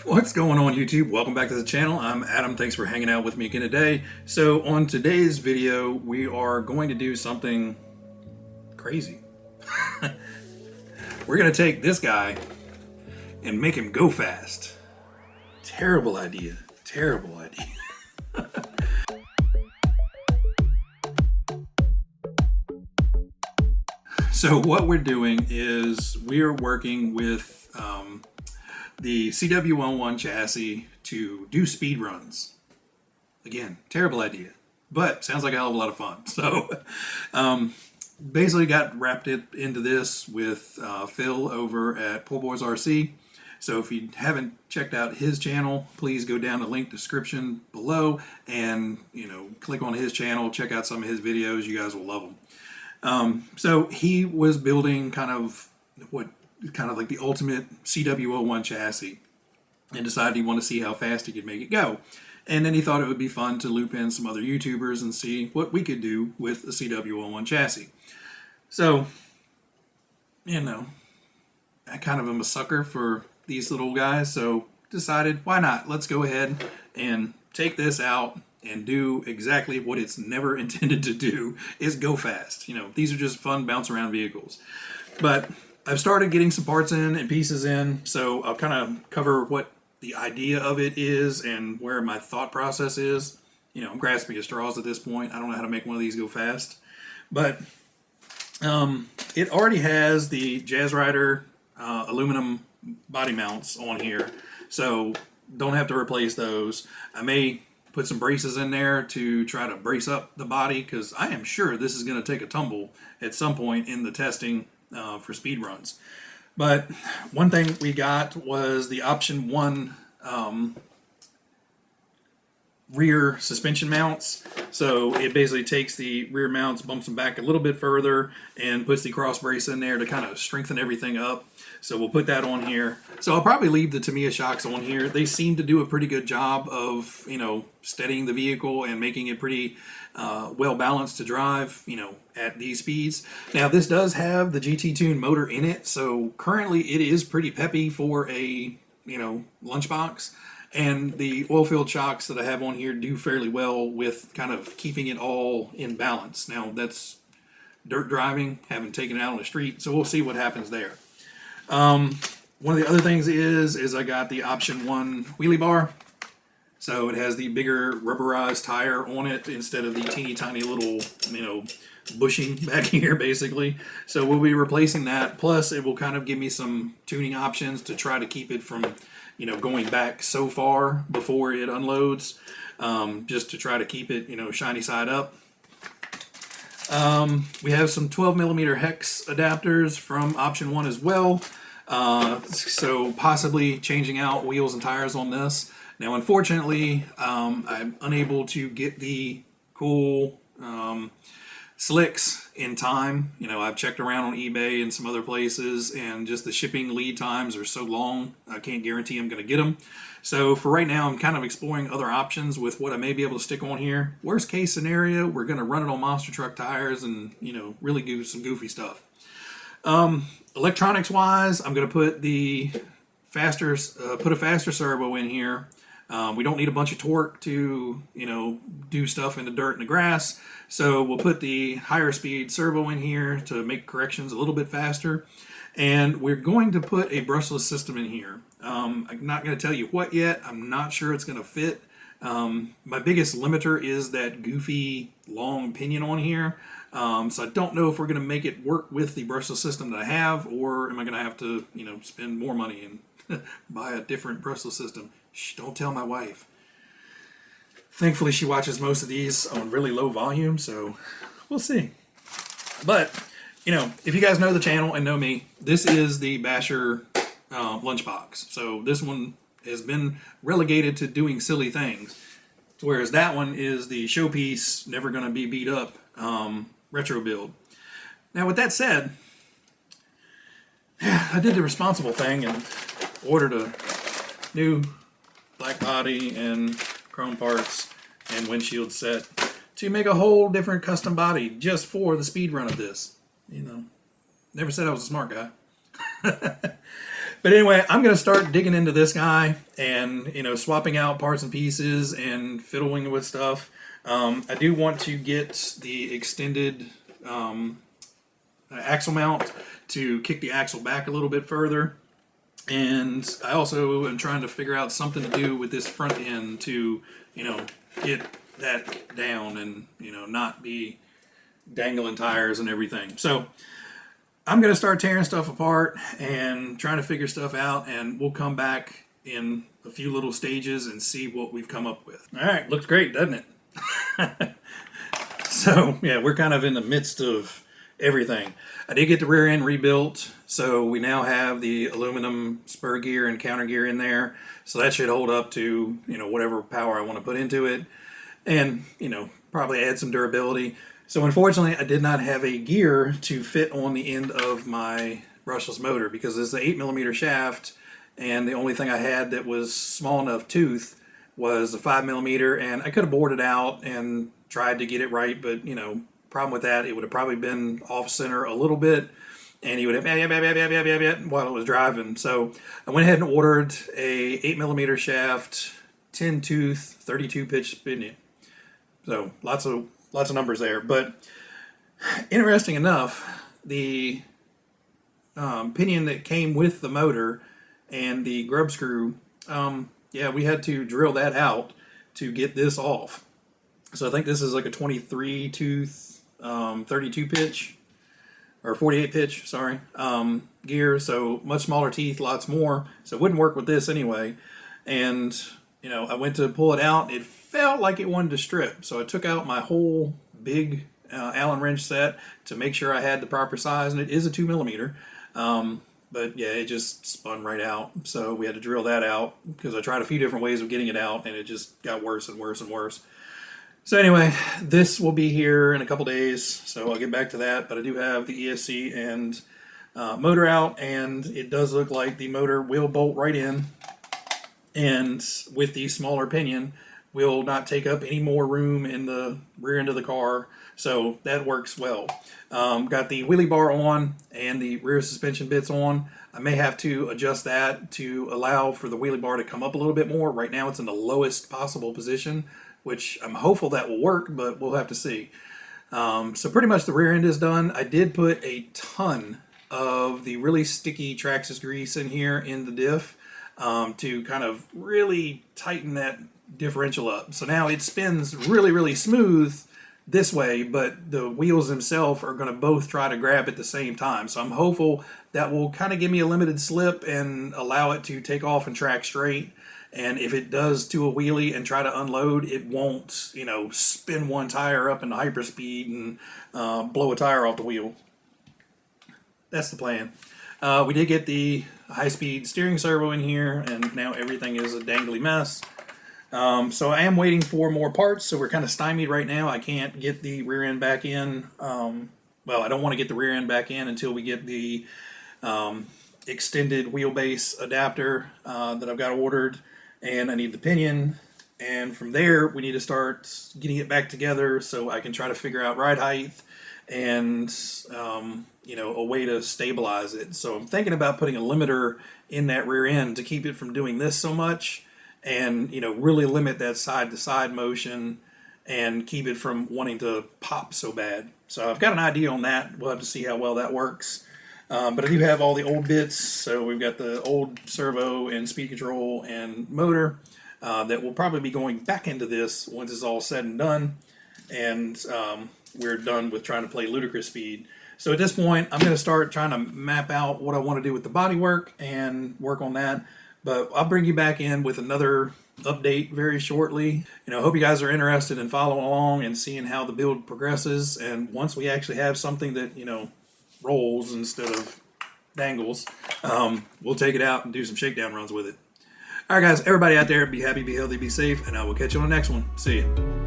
What's going on, YouTube? Welcome back to the channel. I'm Adam. Thanks for hanging out with me again today. So on today's video, we are going to do something crazy. We're going to take this guy and make him go fast. Terrible idea. Terrible idea. So what we're doing is we're working with the CW01 chassis to do speed runs. Again, terrible idea, but sounds like a hell of a lot of fun. So basically got wrapped into this with Phil over at Poor Boys RC. So if you haven't checked out his channel, please go down the link description below and click on his channel, check out some of his videos. You guys will love them. So he was building kind of like the ultimate CW01 chassis and decided he wanted to see how fast he could make it go. And then he thought it would be fun to loop in some other YouTubers and see what we could do with the CW01 chassis. So, I kind of am a sucker for these little guys, so decided, why not? Let's go ahead and take this out and do exactly what it's never intended to do, is go fast. These are just fun bounce around vehicles. But I've started getting some parts in and pieces in, so I'll kind of cover what the idea of it is and where my thought process is. I'm grasping at straws at this point. I don't know how to make one of these go fast. But it already has the Jazz Rider aluminum body mounts on here, so don't have to replace those. I may put some braces in there to try to brace up the body, because I am sure this is going to take a tumble at some point in the testing for speed runs. But one thing we got was the option 1 rear suspension mounts. So it basically takes the rear mounts, bumps them back a little bit further, and puts the cross brace in there to kind of strengthen everything up. So we'll put that on here. So I'll probably leave the Tamiya shocks on here. They seem to do a pretty good job of, steadying the vehicle and making it pretty well balanced to drive, at these speeds. Now this does have the GT Tune motor in it, so currently it is pretty peppy for a, lunchbox. And the oil-filled shocks that I have on here do fairly well with kind of keeping it all in balance. Now that's dirt driving, haven't taken it out on the street, so we'll see what happens there. One of the other things is I got the option 1 wheelie bar. So it has the bigger rubberized tire on it instead of the teeny tiny little, bushing back here basically. So we'll be replacing that. Plus it will kind of give me some tuning options to try to keep it from, going back so far before it unloads, just to try to keep it, shiny side up. We have some 12mm hex adapters from option 1 as well. So possibly changing out wheels and tires on this. Now, unfortunately, I'm unable to get the cool slicks in time. I've checked around on eBay and some other places, and just the shipping lead times are so long, I can't guarantee I'm going to get them. So for right now, I'm kind of exploring other options with what I may be able to stick on here. Worst case scenario, we're going to run it on monster truck tires and, really do some goofy stuff. Electronics wise, I'm going to put a faster servo in here. We don't need a bunch of torque to, do stuff in the dirt and the grass. So we'll put the higher speed servo in here to make corrections a little bit faster. And we're going to put a brushless system in here. I'm not going to tell you what yet. I'm not sure it's going to fit. My biggest limiter is that goofy long pinion on here. So I don't know if we're going to make it work with the brushless system that I have, or am I going to have to, spend more money and buy a different brushless system. Shh, don't tell my wife. Thankfully, she watches most of these on really low volume, so we'll see. But, if you guys know the channel and know me, this is the Basher lunchbox. So this one has been relegated to doing silly things, whereas that one is the showpiece, never going to be beat up retro build. Now, with that said, I did the responsible thing and ordered a new black body and chrome parts and windshield set to make a whole different custom body just for the speed run of this. Never said I was a smart guy. But anyway, I'm going to start digging into this guy and, swapping out parts and pieces and fiddling with stuff. I do want to get the extended axle mount to kick the axle back a little bit further. And I also am trying to figure out something to do with this front end to, get that down and, not be dangling tires and everything. So I'm going to start tearing stuff apart and trying to figure stuff out, and we'll come back in a few little stages and see what we've come up with. All right, looks great, doesn't it? So, yeah, we're kind of in the midst of everything. I did get the rear end rebuilt, so we now have the aluminum spur gear and counter gear in there, so that should hold up to, whatever power I want to put into it, and, probably add some durability. So unfortunately, I did not have a gear to fit on the end of my brushless motor because it's an 8mm shaft, and the only thing I had that was small enough tooth was a 5mm, and I could have bored it out and tried to get it right, but problem with that, it would have probably been off center a little bit, and he would have while it was driving. So I went ahead and ordered a 8mm shaft, 10 tooth, 32 pitch pinion. So lots of numbers there, but interesting enough, the pinion that came with the motor and the grub screw, we had to drill that out to get this off. So I think this is like a 23 tooth, 32 pitch, or 48 pitch, sorry, gear, so much smaller teeth, lots more, so it wouldn't work with this anyway. And I went to pull it out, it felt like it wanted to strip, so I took out my whole big Allen wrench set to make sure I had the proper size, and it is a 2mm, but yeah, it just spun right out, so we had to drill that out because I tried a few different ways of getting it out, and it just got worse and worse and worse. So anyway, this will be here in a couple days, so I'll get back to that, but I do have the ESC and motor out, and it does look like the motor will bolt right in, and with the smaller pinion will not take up any more room in the rear end of the car, so that works well. Got the wheelie bar on and the rear suspension bits on. I may have to adjust that to allow for the wheelie bar to come up a little bit more. Right now it's in the lowest possible position, which I'm hopeful that will work, but we'll have to see. So pretty much the rear end is done. I did put a ton of the really sticky Traxxas grease in here in the diff to kind of really tighten that differential up. So now it spins really, really smooth this way, but the wheels themselves are going to both try to grab at the same time. So I'm hopeful that will kind of give me a limited slip and allow it to take off and track straight. And if it does do a wheelie and try to unload, it won't, spin one tire up into hyperspeed and blow a tire off the wheel. That's the plan. We did get the high-speed steering servo in here, and now everything is a dangly mess. So I am waiting for more parts, so we're kind of stymied right now. I can't get the rear end back in. Well, I don't want to get the rear end back in until we get the extended wheelbase adapter that I've got ordered, and I need the pinion, and from there we need to start getting it back together so I can try to figure out ride height and a way to stabilize it. So I'm thinking about putting a limiter in that rear end to keep it from doing this so much, and really limit that side-to-side motion and keep it from wanting to pop so bad. So I've got an idea on that. We'll have to see how well that works. But I do have all the old bits, so we've got the old servo and speed control and motor that will probably be going back into this once it's all said and done, and we're done with trying to play ludicrous speed. So at this point, I'm going to start trying to map out what I want to do with the bodywork and work on that. But I'll bring you back in with another update very shortly. I hope you guys are interested in following along and seeing how the build progresses. And once we actually have something that, rolls instead of dangles, we'll take it out and do some shakedown runs with it. All right, guys, everybody out there, be happy, be healthy, be safe, and I will catch you on the next one. See you.